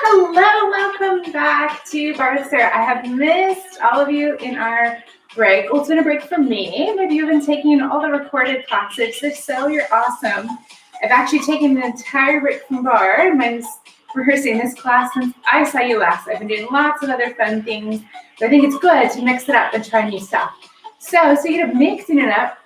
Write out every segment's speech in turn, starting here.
Hello. Welcome back to Barre with Sarah. I have missed all of you in our break. Well, it's been a break for me. Maybe you've been taking all the recorded classes. If so, you're awesome. I've actually taken the entire break from Barre. I'm rehearsing this class since I saw you last. I've been doing lots of other fun things, but I think it's good to mix it up and try new stuff. So you're mixing it up.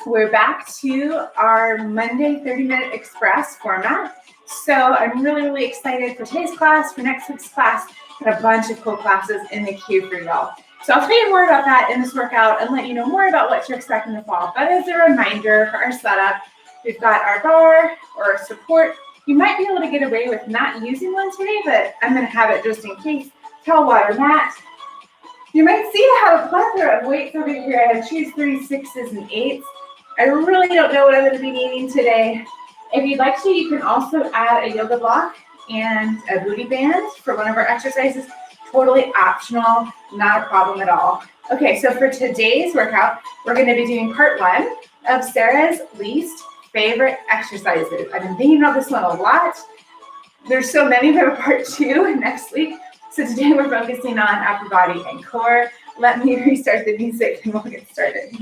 We're back to our Monday 30-minute Express format. So I'm really excited for today's class, for next week's class, and a bunch of cool classes in the queue for y'all. So I'll tell you more about that in this workout and let you know more about what to expect in the fall. But as a reminder for our setup, we've got our bar or our support. You might be able to get away with not using one today, but I'm going to have it just in case. Towel water mat. You might see I have a plethora of weights over here. I have 2s, 3s, 6s, and 8s. I really don't know what I'm going to be needing today. If you'd like to, you can also add a yoga block and a booty band for one of our exercises. Totally optional, not a problem at all. Okay, so for today's workout, we're going to be doing part 1 of Sarah's least favorite exercises. I've been thinking about this one a lot. There's so many, we have a part 2 next week. So today we're focusing on upper body and core. Let me restart the music and we'll get started.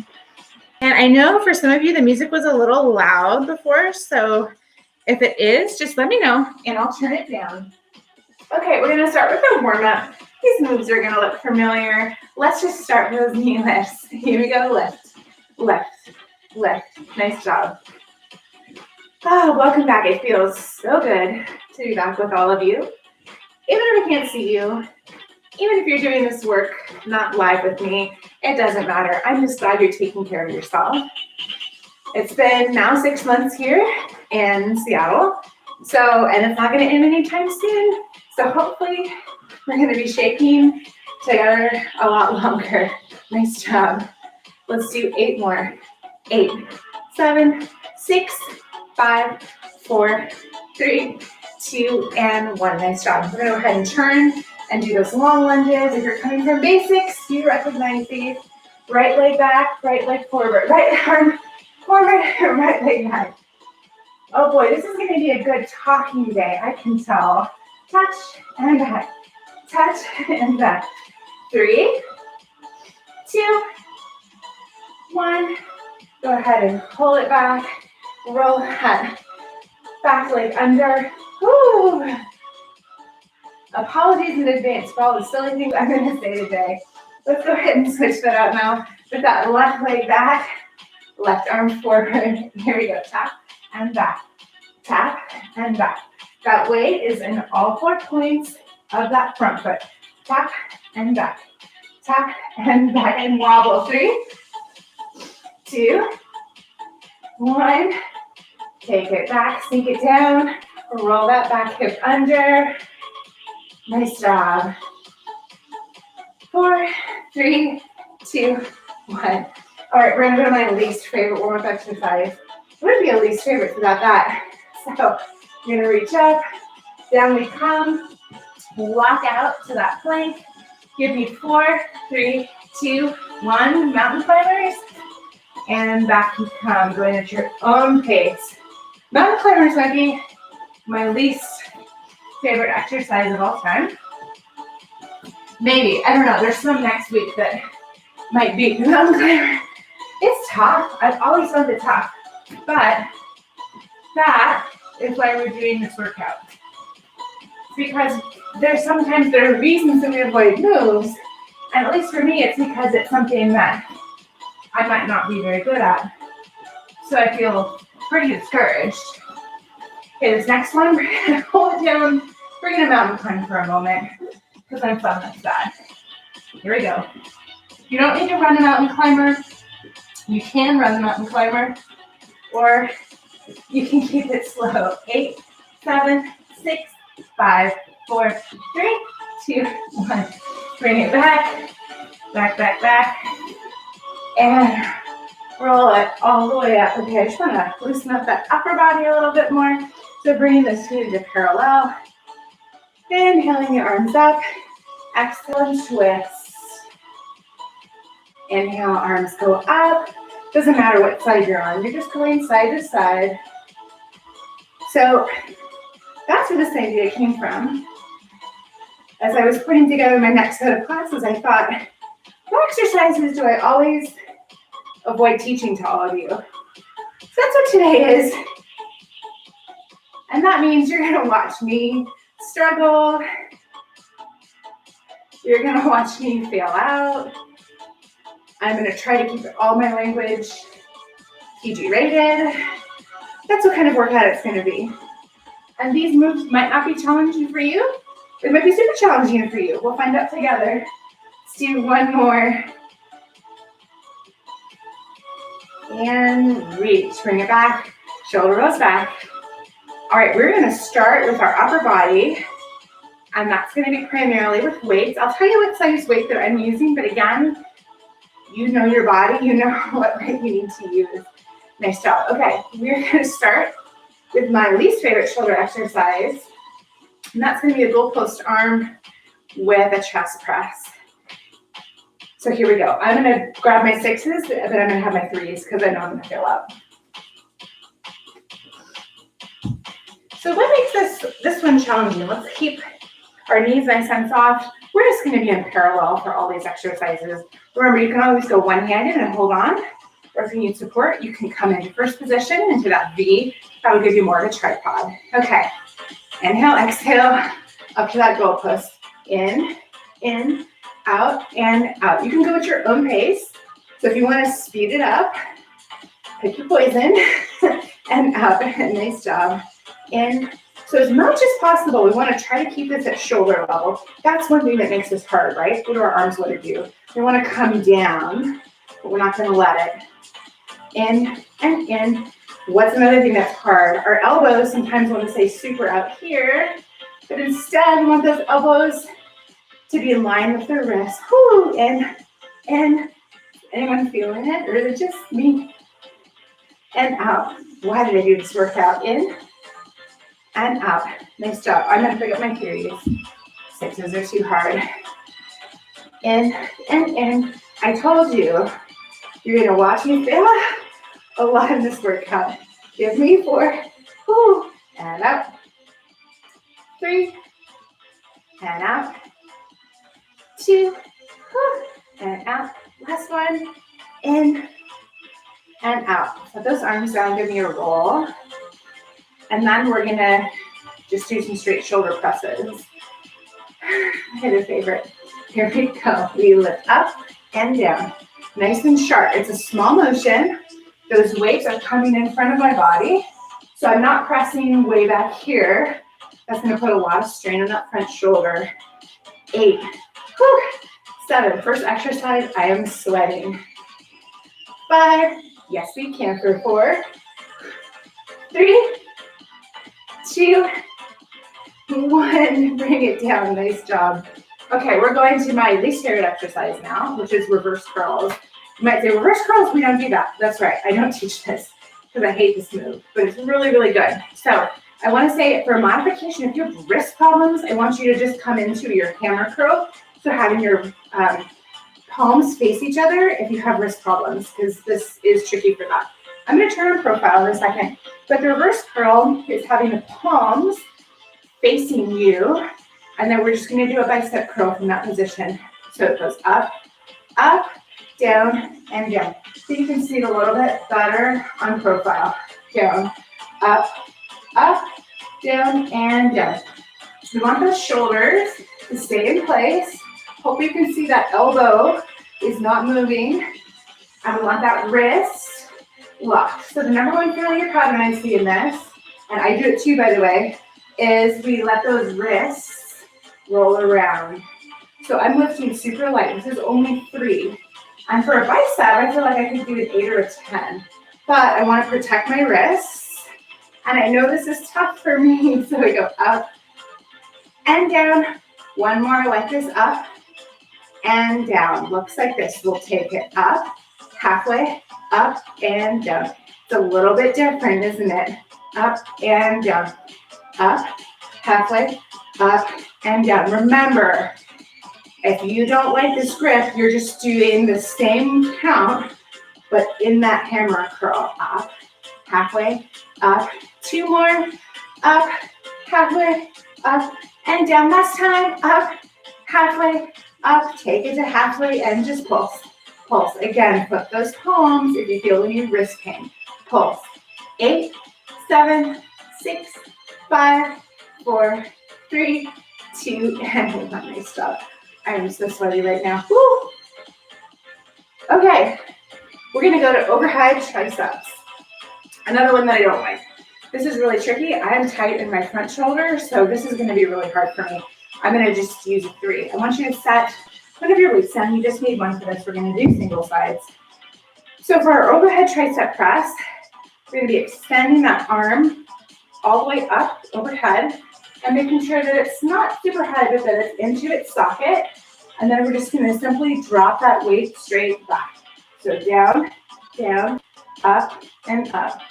And I know for some of you, the music was a little loud before, so if it is, just let me know and I'll turn it down. Okay, we're gonna start with a warm-up. These moves are gonna look familiar. Let's just start with those knee lifts. Here we go, lift, lift, lift. Nice job. Oh, welcome back. It feels so good to be back with all of you. Even if I can't see you, even if you're doing this work not live with me, it doesn't matter. I'm just glad you're taking care of yourself. It's been now 6 months here in Seattle, and it's not going to end anytime soon. So hopefully we're going to be shaking together a lot longer. Nice job. Let's do 8 more. 8, 7, 6, 5, 4, 3, 2, and 1. Nice job. We're going to go ahead and turn and do those long lunges. If you're coming from basics, you recognize these. Right leg back, right leg forward, right arm forward, right leg back. Oh boy, this is going to be a good talking day, I can tell. Touch and back, touch and back. 3, 2, 1. Go ahead and pull it back, roll that back leg under. Woo! Apologies in advance for all the silly things I'm going to say today. Let's go ahead and switch that out now with that left leg back, left arm forward. Here we go. Tap and back, tap and back. That weight is in all 4 points of that front foot. Tap and back, and wobble. 3, 2, 1. Take it back, sink it down, roll that back hip under. Nice job. 4, 3, 2, 1. All right, we're gonna go to my least favorite warm-up exercise. It wouldn't be a least favorite without that. So you're gonna reach up, down we come, walk out to that plank. Give me 4, 3, 2, 1. Mountain climbers, and back you come, going at your own pace. Mountain climbers might be my least favorite exercise of all time. Maybe, I don't know, there's some next week that might be the mountain climber. It's tough, I've always found it tough, but that is why we're doing this workout. Because there are reasons that we avoid moves, and at least for me, it's because it's something that I might not be very good at. So I feel pretty discouraged. Okay, this next one, we're gonna hold it down We're gonna mountain climb for a moment because I'm fun like that. Here we go. You don't need to run a mountain climber. You can run the mountain climber, or you can keep it slow. 8, 7, 6, 5, 4, 3, 2, 1. Bring it back, back, back, back, and roll it all the way up. Okay, I just want to loosen up that upper body a little bit more. So bringing the feet into parallel. Inhaling the arms up. Exhale and twist. Inhale, arms go up. Doesn't matter what side you're on. You're just going side to side. So that's where this idea came from. As I was putting together my next set of classes, I thought, what exercises do I always avoid teaching to all of you? So that's what today is. And that means you're gonna watch me struggle. You're gonna watch me fail out. I'm gonna try to keep all my language PG rated. That's what kind of workout it's gonna be. And these moves might not be challenging for you. They might be super challenging for you. We'll find out together. Let's do one more. And reach, bring it back, shoulder rolls back. All right, we're gonna start with our upper body, and that's gonna be primarily with weights. I'll tell you what size weight that I'm using, but again, you know your body, you know what weight you need to use. Nice job. Okay, we're gonna start with my least favorite shoulder exercise, and that's gonna be a goalpost arm with a chest press. So here we go. I'm gonna grab my 6s, but I'm gonna have my 3s because I know I'm gonna fill up. So what makes this one challenging? Let's keep our knees nice and soft. We're just gonna be in parallel for all these exercises. Remember, you can always go one-handed and hold on, or if you need support, you can come into first position, into that V. That will give you more of a tripod. Okay, inhale, exhale, up to that goalpost. In, out, and out. You can go at your own pace. So if you want to speed it up, pick your poison, and out. Nice job. In. So as much as possible, we want to try to keep this at shoulder level. That's one thing that makes this hard, right? What do our arms want to do? They want to come down, but we're not going to let it. In and in. What's another thing that's hard? Our elbows sometimes want to stay super out here, but instead we want those elbows to be in line with the wrists. Whoo, in. Anyone feeling it, or is it just me? And out. Why did I do this workout? In and out. Nice job. I'm gonna pick up my 3s. 6s are too hard. In and in. I told you, you're gonna watch me fail a lot in this workout. Give me 4. Whoo, and out. 3, and out. 2, and out. Last one, in and out. Put those arms down, give me a roll. And then we're gonna just do some straight shoulder presses. My other favorite. Here we go. We lift up and down. Nice and sharp. It's a small motion. Those weights are coming in front of my body. So I'm not pressing way back here. That's gonna put a lot of strain on that front shoulder. 8. 7, first exercise, I am sweating. 5, yes we can for 4. 3, 2, 1, bring it down, nice job. Okay, we're going to my least favorite exercise now, which is reverse curls. You might say, reverse curls, we don't do that. That's right, I don't teach this because I hate this move, but it's really, really good. So I wanna say for modification, if you have wrist problems, I want you to just come into your hammer curl. So having your palms face each other if you have wrist problems, because this is tricky for that. I'm going to turn on profile in a second, but the reverse curl is having the palms facing you, and then we're just going to do a bicep curl from that position. So it goes up, down, and down. So you can see it a little bit better on profile. Down, up, down, and down. We want those shoulders to stay in place. Hope you can see that elbow is not moving. And we want that wrist locked. So the number one feeling you're proud of when I see in this, and I do it too, by the way, is we let those wrists roll around. So I'm lifting super light. This is only 3. And for a bicep, I feel like I could do an 8 or a 10. But I want to protect my wrists. And I know this is tough for me. So we go up and down. One more like this, up and down. Looks like this. We'll take it up, halfway, up and down. It's a little bit different, isn't it? Up and down. Up, halfway, up and down. Remember, if you don't like this grip, you're just doing the same count, but in that hammer curl. Up, halfway, up. 2 more, up, halfway, up and down. Last time, up, halfway, up. Take it to halfway and just pulse. Pulse. Again, put those palms if you feel any wrist pain. Pulse. 8, 7, 6, 5, 4, 3, 2, and hold on, nice job. I am so sweaty right now. Woo! Okay, we're gonna go to overhead triceps. Another one that I don't like. This is really tricky. I am tight in my front shoulder, so this is gonna be really hard for me. I'm gonna just use a 3. I want you to set one of your weights down. You just need one for this. We're gonna do single sides. So for our overhead tricep press, we're gonna be extending that arm all the way up overhead and making sure that it's not super high, but that it's into its socket. And then we're just gonna simply drop that weight straight back. So down, down, up, and up.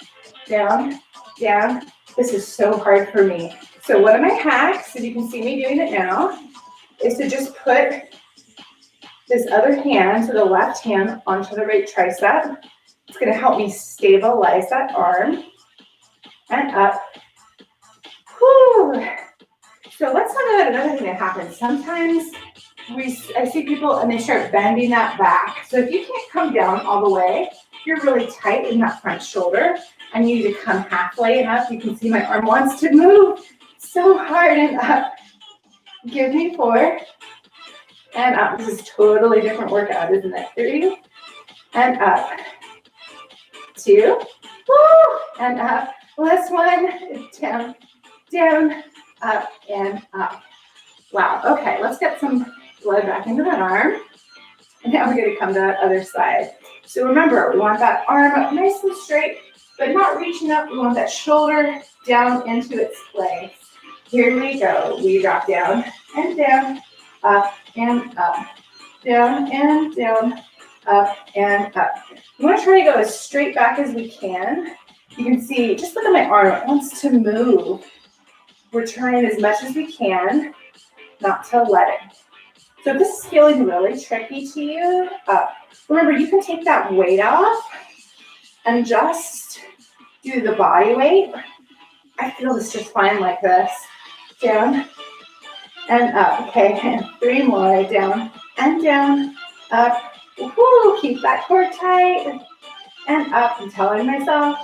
Down, down. This is so hard for me. So one of my hacks, if you can see me doing it now, is to just put this other hand, so the left hand, onto the right tricep. It's gonna help me stabilize that arm. And up. Whew. So let's talk about another thing that happens. Sometimes I see people and they start bending that back. So if you can't come down all the way, you're really tight in that front shoulder and you need to come halfway and up. You can see my arm wants to move so hard and up. Give me 4 and up. This is totally different workout, isn't it? 3 and up. 2, woo, and up. Last one, down, down, up, and up. Wow, okay, let's get some blood back into that arm. And now we're gonna come to that other side. So remember, we want that arm up nice and straight, but not reaching up. We want that shoulder down into its place. Here we go. We drop down, up, and up, down, and down, up, and up. We want to try to go as straight back as we can. You can see, just look at my arm, it wants to move. We're trying as much as we can not to let it. So if this is feeling really tricky to you, remember you can take that weight off and just do the body weight. I feel this just fine like this. Down and up. Okay, and 3 more. Down and down, up. Woo, keep that core tight. And up. I'm telling myself.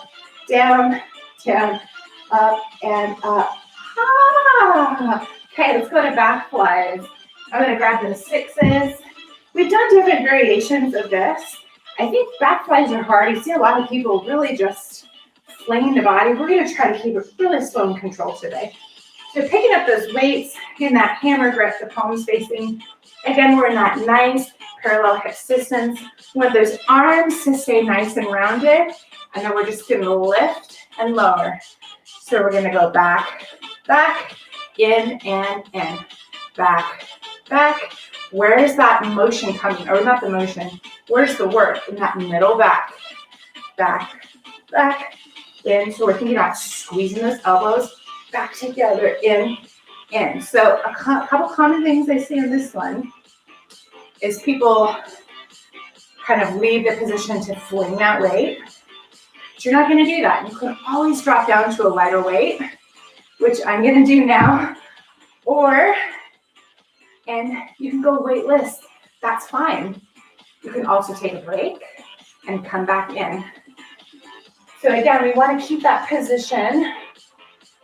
Down, down, up, and up. Ah. Okay, let's go to back flies. I'm going to grab the 6s. We've done different variations of this. I think back flies are hard. You see a lot of people really just flinging the body. We're going to try to keep it really slow and controlled today. So picking up those weights in that hammer grip, the palms facing. Again, we're in that nice parallel hip distance. We want those arms to stay nice and rounded. And then we're just going to lift and lower. So we're going to go back, back, in, and in. Back, back. Where is that motion coming? Or not the motion. Where's the work? In that middle back. Back, back, in. So we're thinking about squeezing those elbows back together, in. So a couple common things I see in this one is people kind of leave the position to fling that weight. But you're not going to do that. You can always drop down to a lighter weight, which I'm going to do now. And you can go weightless. That's fine. You can also take a break and come back in. So again, we want to keep that position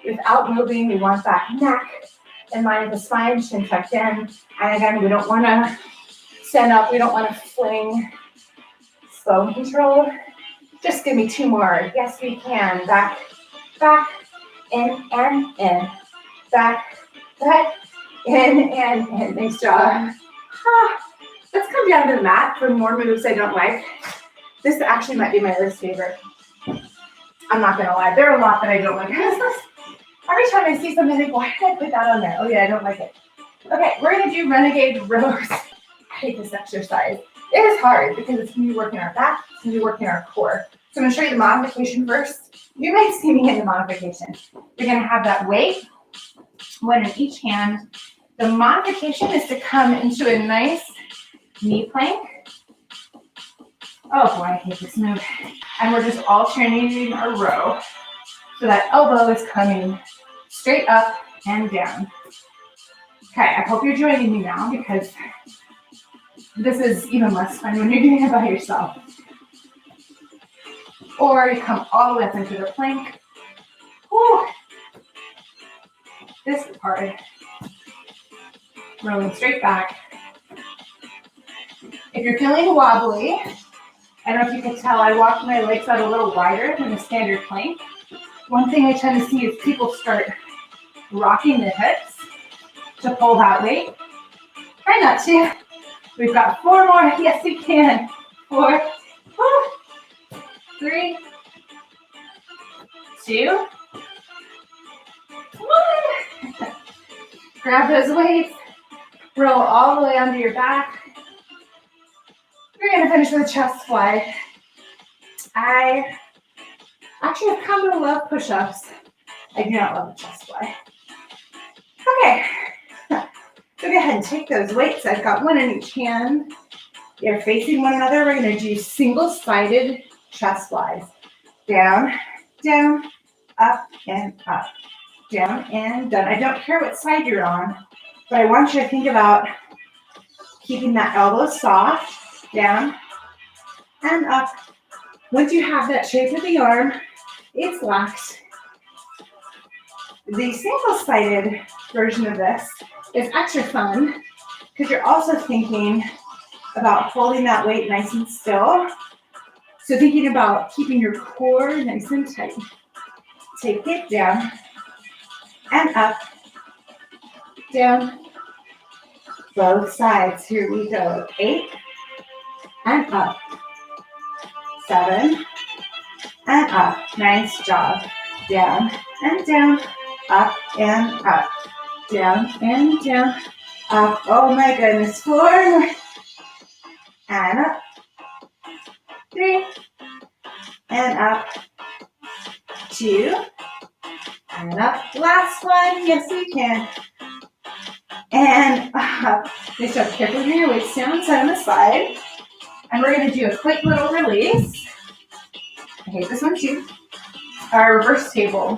without moving. We want that neck in line with the spine, chin tucked in. And again, we don't want to stand up. We don't want to fling. Slow and controlled. Just give me 2 more. Yes, we can. Back, back, in, and in. back, in, and in. Nice job. Let's come down to the mat for more moves I don't like. This actually might be my least favorite. I'm not gonna lie, there are a lot that I don't like. Every time I see something, I think, why did I put that on there? Oh yeah, I don't like it. Okay, we're gonna do renegade rows. I hate this exercise. It is hard because it's gonna be working our back, it's gonna be working our core. So I'm gonna show you the modification first. You might see me in the modification. You're gonna have that weight, one in each hand. The modification is to come into a nice knee plank. Oh boy, I hate this move. And we're just alternating our row. So that elbow is coming straight up and down. Okay, I hope you're joining me now because this is even less fun when you're doing it by yourself. Or you come all the way up into the plank. Whew. This is hard. Rolling straight back. If you're feeling wobbly, I don't know if you can tell, I walk my legs out a little wider than a standard plank. One thing I tend to see is people start rocking the hips to pull that weight. Try not to. We've got 4 more. Yes, we can. 4, 3, 2, 1. Grab those weights. Roll all the way onto your back. We're going to finish with a chest fly. I actually have come to love push-ups. I do not love the chest fly. Okay. So go ahead and take those weights. I've got one in each hand. They're facing one another. We're going to do single-sided chest flies. Down, down, up, and up. Down and done. I don't care what side you're on, but I want you to think about keeping that elbow soft. Down and up. Once you have that shape of the arm, it's locked. The single-sided version of this is extra fun because you're also thinking about holding that weight nice and still. So thinking about keeping your core nice and tight. Take it down and up, down, both sides. Here we go. 8 and up, 7 and up. Nice job. Down and down, up and up, down and down, up. Oh my goodness. 4 and up, 3 and up, 2 and up. Last one. Yes, we can. And up. Nice job. Careful with your weights down, set on the side. And we're going to do a quick little release. I hate this one too. Our reverse table.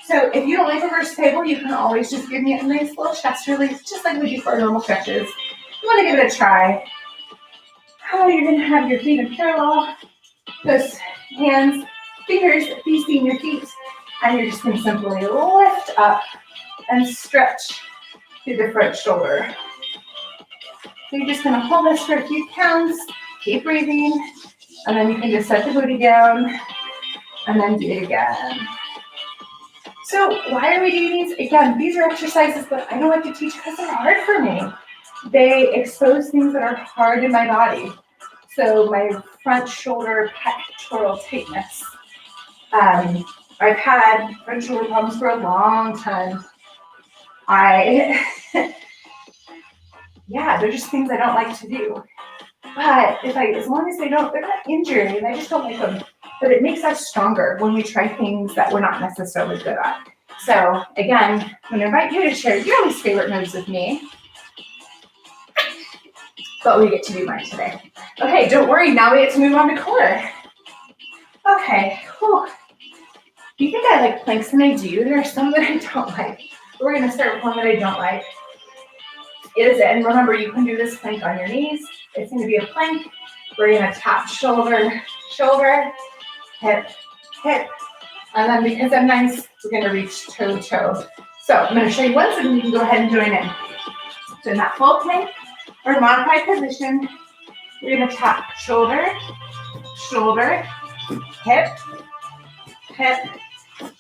So if you don't like reverse table, you can always just give me a nice little chest release, just like we do for our normal stretches. You want to give it a try. Oh, you're going to have your feet in parallel. Those hands, fingers facing your feet. And you're just going to simply lift up and stretch through the front shoulder. So you're just going to hold this for a few counts. Keep breathing, and then you can just set the booty down, and then do it again. So why are we doing these? Again, these are exercises that I don't like to teach because they're hard for me. They expose things that are hard in my body. So my front shoulder pectoral tightness. I've had front shoulder problems for a long time. Yeah, they're just things I don't like to do. But as long as they're not injured, and I just don't like them. But it makes us stronger when we try things that we're not necessarily good at. So again, I'm gonna invite you to share your least favorite moves with me. But we get to do mine today. Okay, don't worry, now we get to move on to core. Okay, whew. Do you think I like planks than I do? There are some that I don't like. We're gonna start with one that I don't like. And remember, you can do this plank on your knees. It's going to be a plank. We're going to tap shoulder, shoulder, hip, hip. And then because I'm nice, we're going to reach toe, toe. So I'm going to show you once and you can go ahead and join in. So in that full plank or modified position, we're going to tap shoulder, shoulder, hip, hip,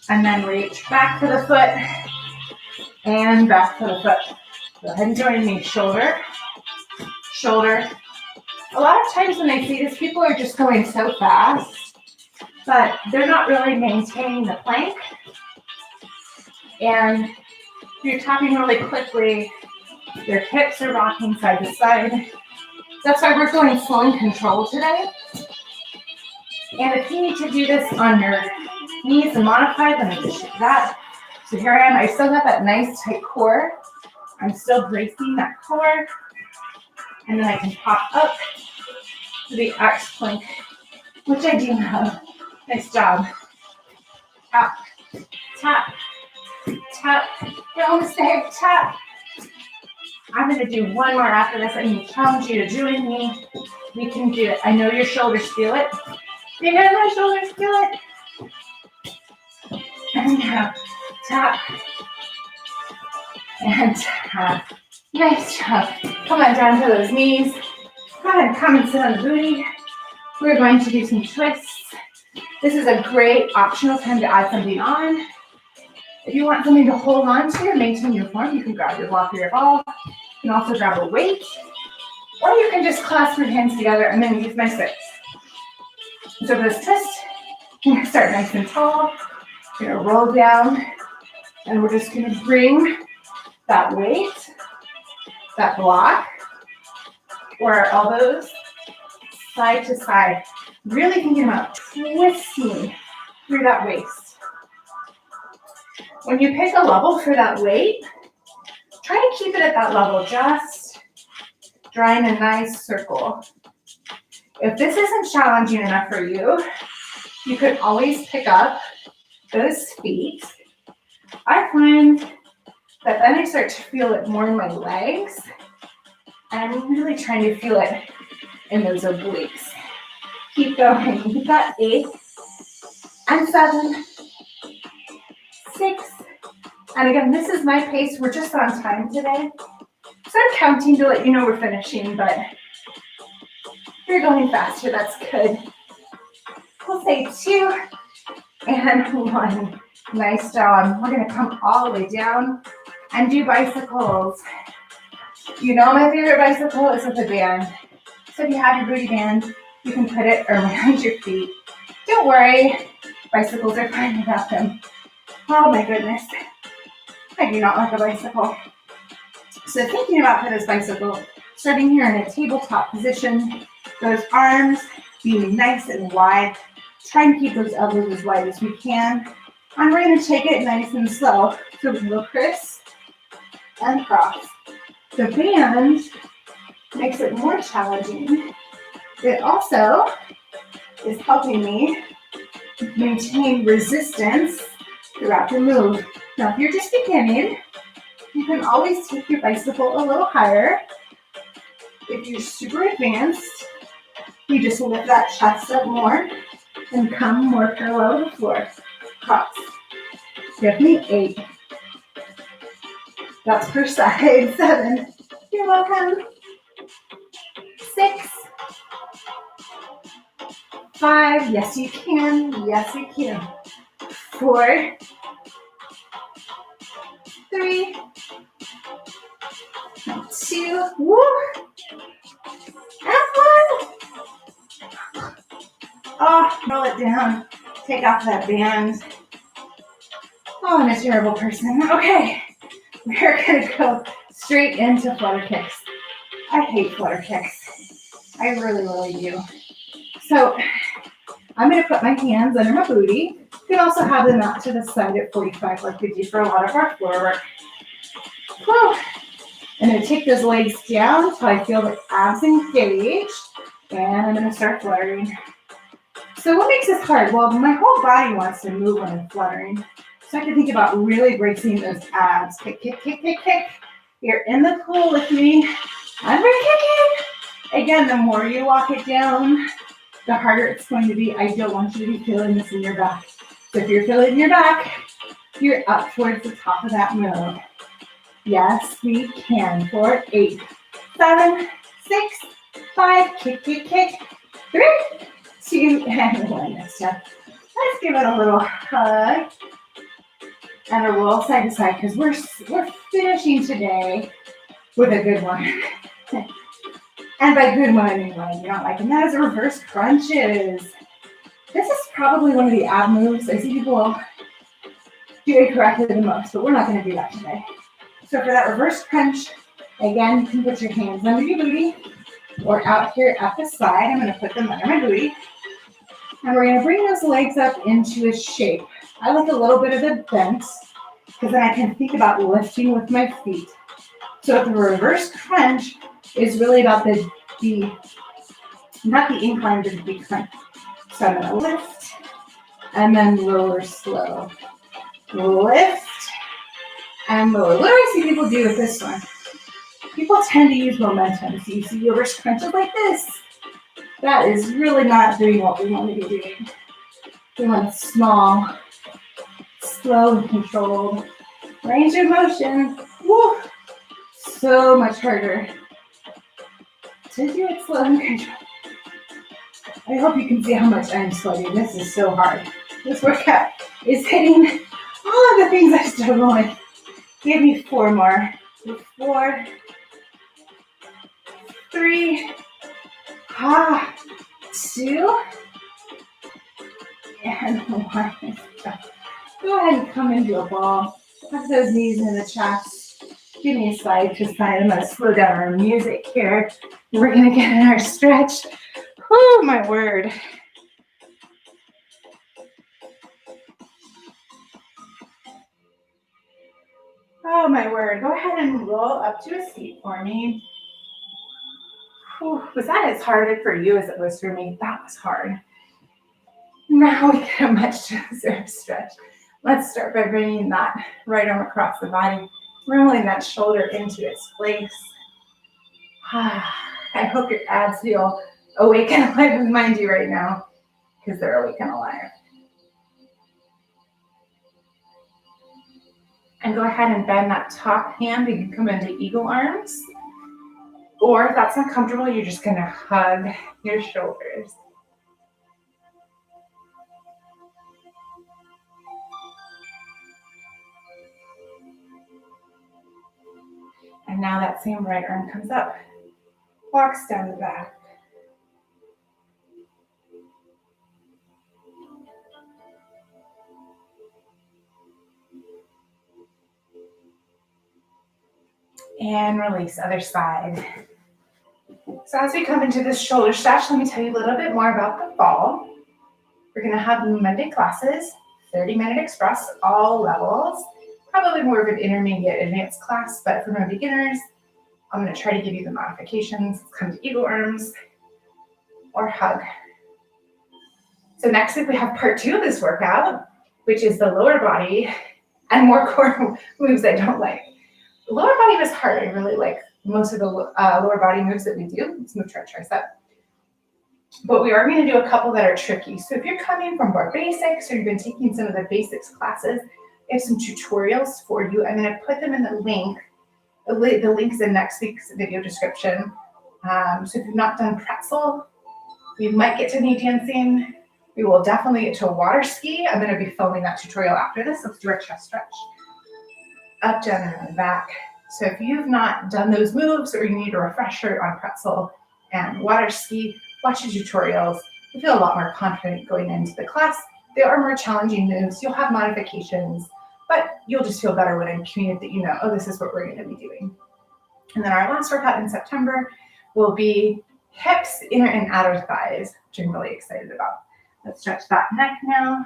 and then reach back to the foot and back to the foot. Go ahead and join me. Shoulder, shoulder. A lot of times when I see this, people are just going so fast, but they're not really maintaining the plank. And you're tapping really quickly. Your hips are rocking side to side. That's why we're going slow and controlled today. And if you need to do this on your knees and modified, then I just do that. So here I am. I still got that nice tight core. I'm still bracing that core. And then I can pop up to the X plank, which I do have. Nice job. Tap, tap, tap. Don't mistake, tap. I'm going to do one more after this. I'm going to challenge you to join me. We can do it. I know your shoulders feel it. You hear my shoulders feel it? And tap, tap, and tap. Nice job. Come on down to those knees. Go ahead and come and sit on the booty. We're going to do some twists. This is a great optional time to add something on. If you want something to hold on to and maintain your form, you can grab your block or your ball. You can also grab a weight. Or you can just clasp your hands together and then use my sticks. So for this twist, you're going to start nice and tall. You're going to roll down. And we're just going to bring that weight, that block, or our elbows side to side. Really thinking about twisting through that waist. When you pick a level for that weight, try to keep it at that level, just drawing a nice circle. If this isn't challenging enough for you, you could always pick up those feet. I find that then I start to feel it more in my legs, and I'm really trying to feel it in those obliques. Keep going. You've got 8 and 7, 6, and again, this is my pace. We're just on time today. So I'm counting to let you know we're finishing, but if you're going faster, that's good. We'll say 2 and 1. Nice job. We're going to come all the way down and do bicycles. You know my favorite bicycle is with a band. So if you have your booty band, you can put it around your feet. Don't worry, bicycles are fine without them. Oh my goodness. I do not like a bicycle. So thinking about this bicycle, starting here in a tabletop position, those arms being nice and wide. Try and keep those elbows as wide as we can. And we're going to take it nice and slow. So we go criss and cross. The band makes it more challenging. It also is helping me maintain resistance throughout the move. Now, if you're just beginning, you can always take your bicycle a little higher. If you're super advanced, you just lift that chest up more and come more parallel to the floor. Cross. Give me 8. That's per side. 7. You're welcome. 6. 5. Yes, you can. Yes, you can. 4. 3. 2. Woo. And 1. Oh, roll it down. Take off that band. Oh, I'm a terrible person. Okay, we're going to go straight into flutter kicks. I hate flutter kicks. I really, really do. So I'm going to put my hands under my booty. You can also have them out to the side at 45 like we do for a lot of our floor work. Whew. I'm going to take those legs down until I feel the abs engaged. And I'm going to start fluttering. So what makes this hard? Well, my whole body wants to move when I'm fluttering. So I have to think about really bracing those abs. Kick, kick, kick, kick, kick. You're in the pool with me. I'm kicking. Again, the more you walk it down, the harder it's going to be. I don't want you to be feeling this in your back. So if you're feeling your back, you're up towards the top of that move. Yes, we can. 4, 8, 7, 6, 5. Kick, kick, kick. 3, 2, and 1. Next step. Let's give it a little hug. And a roll side to side because we're finishing today with a good one. And by good one, I mean one you don't like. And that is reverse crunches. This is probably one of the ab moves. I see people do it correctly the most, but we're not going to do that today. So for that reverse crunch, again, you can put your hands under your booty or out here at the side. I'm going to put them under my booty. And we're going to bring those legs up into a shape. I like a little bit of the bent because then I can think about lifting with my feet. So the reverse crunch is really about the not the incline, but the crunch. So I'm going to lift and then lower slow. Lift and lower. What do I see people do with this one? People tend to use momentum. So you see reverse crunches like this. That is really not doing what we want to be doing. We want a small, slow and controlled range of motion. Woo! So much harder to do it slow and controlled. I hope you can see how much I'm sweating. This is so hard. This workout is hitting all of the things I struggle with. Give me 4 more. 4, 3, 2, and 1. Go ahead and come into a ball. Tuck those knees in the chest. Give me a side to side. I'm going to slow down our music here. We're going to get in our stretch. Oh, my word. Oh, my word. Go ahead and roll up to a seat for me. Whew. Was that as hard for you as it was for me? That was hard. Now we get a much deserved stretch. Let's start by bringing that right arm across the body, rolling that shoulder into its place. I hope your abs feel awake and alive behind you right now, because they're awake and alive. And go ahead and bend that top hand. You can come into eagle arms. Or if that's not comfortable, you're just going to hug your shoulders. And now that same right arm comes up, walks down the back. And release, other side. So as we come into this shoulder stretch, let me tell you a little bit more about the fall. We're going to have Monday classes, 30-minute express, all levels. Probably more of an intermediate advanced class, but for my beginners, I'm going to try to give you the modifications. Come to eagle arms or hug. So next week we have part 2 of this workout, which is the lower body and more core moves I don't like. The lower body was hard. I really like most of the lower body moves that we do. Let's move to our tricep. But we are going to do a couple that are tricky. So if you're coming from more basics or you've been taking some of the basics classes, I have some tutorials for you. I'm going to put them in the link. The link's in next week's video description. So if you've not done pretzel, we might get to knee dancing. We will definitely get to a water ski. I'm going to be filming that tutorial after this. Let's do our chest stretch. Up, down, and back. So if you've not done those moves or you need a refresher on pretzel and water ski, watch the tutorials. You feel a lot more confident going into the class. They are more challenging moves. You'll have modifications, but you'll just feel better when I'm communicating that you know, oh, this is what we're going to be doing. And then our last workout in September will be hips, inner and outer thighs, which I'm really excited about. Let's stretch that neck now.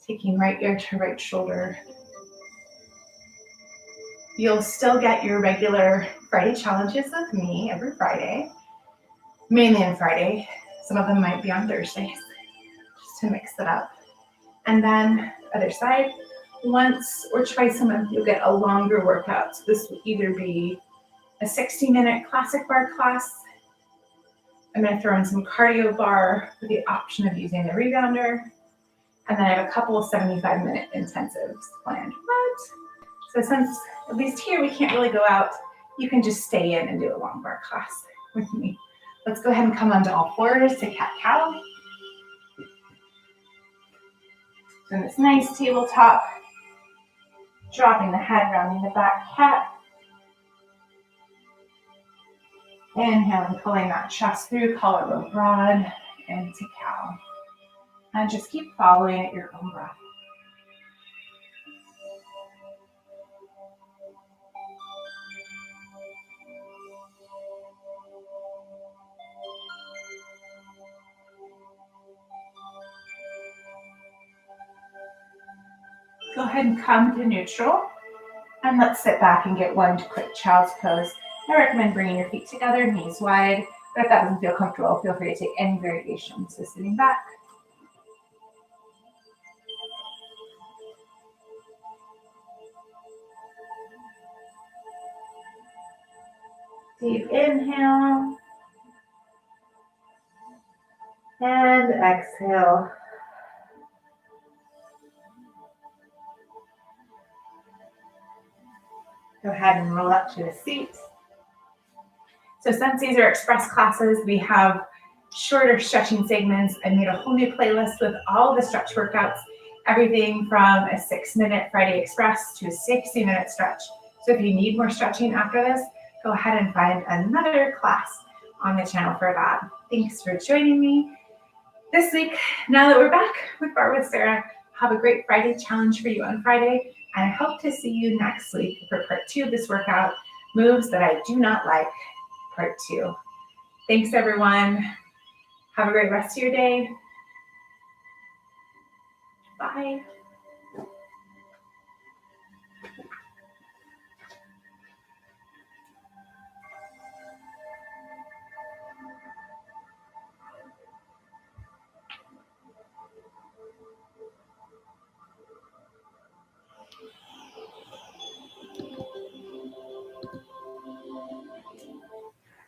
Taking right ear to right shoulder. You'll still get your regular Friday challenges with me every Friday, mainly on Friday. Some of them might be on Thursdays, just to mix it up. And then other side, once or twice a month, you'll get a longer workout. So this will either be a 60-minute classic bar class. I'm going to throw in some cardio bar with the option of using the rebounder. And then I have a couple of 75-minute intensives planned. So since at least here we can't really go out, you can just stay in and do a long bar class with me. Let's go ahead and come onto all fours to cat-cow. And this nice tabletop Dropping the head, rounding the back, cat. Inhaling, pulling that chest through, collarbone broad, into cow. And just keep following at your own breath. Go ahead and come to neutral. And let's sit back and get one quick child's pose. I recommend bringing your feet together, knees wide. But if that doesn't feel comfortable, feel free to take any variation. So sitting back. Deep inhale. And exhale. Go ahead and roll up to a seat. So since these are express classes, we have shorter stretching segments. I made a whole new playlist with all the stretch workouts, everything from a 6-minute Friday Express to a 60-minute stretch. So if you need more stretching after this, go ahead and find another class on the channel for that. Thanks for joining me this week. Now that we're back with Barre with Sarah, have a great Friday challenge for you on Friday. And I hope to see you next week for part 2 of this workout, moves that I do not like, part 2. Thanks, everyone. Have a great rest of your day. Bye.